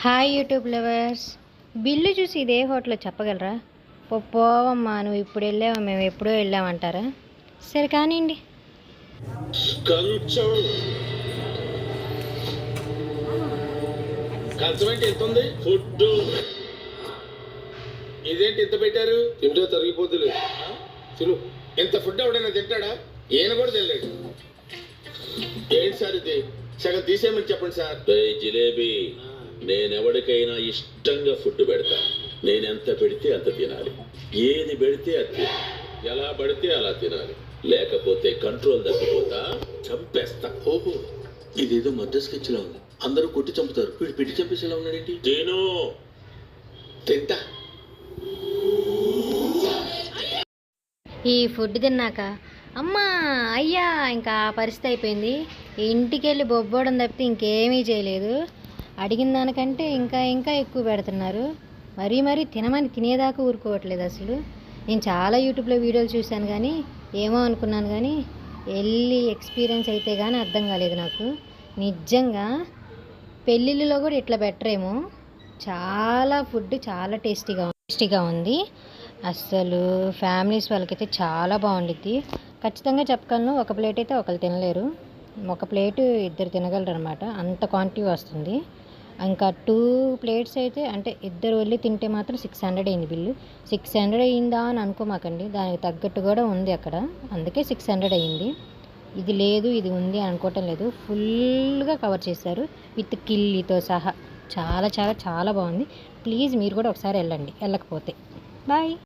Hi YouTube lovers, bill చూసి ఇదే హోటల్లో చెప్పగలరా? పోవమ్మా, నువ్వు ఇప్పుడు వెళ్ళావా, మేము ఎప్పుడో వెళ్ళామంటారా? సరే కానివ్వండి. కంచం కంచమేంటి ఎంత ఉంది? ఫుడ్ ఇదేంటి ఇంత పెట్టారు? తింటే తరిగిపోతులే. తిను. ఇంత ఫుడ్ ఎవడైనా తింటాడా? ఈయన కూడా తినలేడు. ఏంటి సార్ ఇది? సగం తీసేయమని చెప్పండి సార్. జిలేబీ, నేనెవడికైనా ఇష్టంగా ఫుడ్ పెడతా. నేనెంత పెడితే అంత తినాలి. ఏది పెడితే అది తినాలి. ఎలా పడితే అలా తినాలి. లేకపోతే కంట్రోల్ తప్పిపోతా, చంపేస్తా. ఓహో, ఇదేదో మధ్య స్కెచ్ లా ఉంది. అందరూ కొట్టి చంపుతారు, వీడు పెట్టి చంపేసేలా ఉన్నాడేంటి? తిను. తింటా. ఈ ఫుడ్ తిన్నాక అమ్మా అయ్యా ఇంకా పరిస్థితి అయిపోయింది. ఇంటికి వెళ్ళి బొబ్బోవడం తప్పితే ఇంకేమీ చేయలేదు. అడిగిన దానికంటే ఇంకా ఇంకా ఎక్కువ పెడుతున్నారు. మరీ తినమని తినేదాకా ఊరుకోవట్లేదు అసలు. నేను చాలా యూట్యూబ్లో వీడియోలు చూశాను కానీ ఏమో అనుకున్నాను, కానీ వెళ్ళి ఎక్స్పీరియన్స్ అయితే కానీ అర్థం కాలేదు నాకు. నిజంగా పెళ్ళిళ్ళలో కూడా ఇట్లా బెటరేమో. చాలా ఫుడ్ చాలా టేస్టీగా ఉంది. అస్సలు ఫ్యామిలీస్ వాళ్ళకైతే చాలా బాగుండిద్ది. ఖచ్చితంగా చెప్పగలను, ఒక ప్లేట్ అయితే ఒకరు తినలేరు. ఒక ప్లేటు ఇద్దరు తినగలరు అనమాట, అంత క్వాంటిటీ వస్తుంది. ఇంకా 2 ప్లేట్స్ అయితే అంటే ఇద్దరు వెళ్ళి తింటే మాత్రం 600 అయింది బిల్లు. 600 అయిందా అని అనుకోమాకండి, దానికి తగ్గట్టు కూడా ఉంది అక్కడ, అందుకే 600 అయింది. ఇది లేదు ఇది ఉంది అనుకోవటం లేదు, ఫుల్గా కవర్ చేశారు విత్ కిల్లీతో సహా. చాలా చాలా చాలా బాగుంది. ప్లీజ్ మీరు కూడా ఒకసారి వెళ్ళండి, వెళ్ళకపోతే. బాయ్.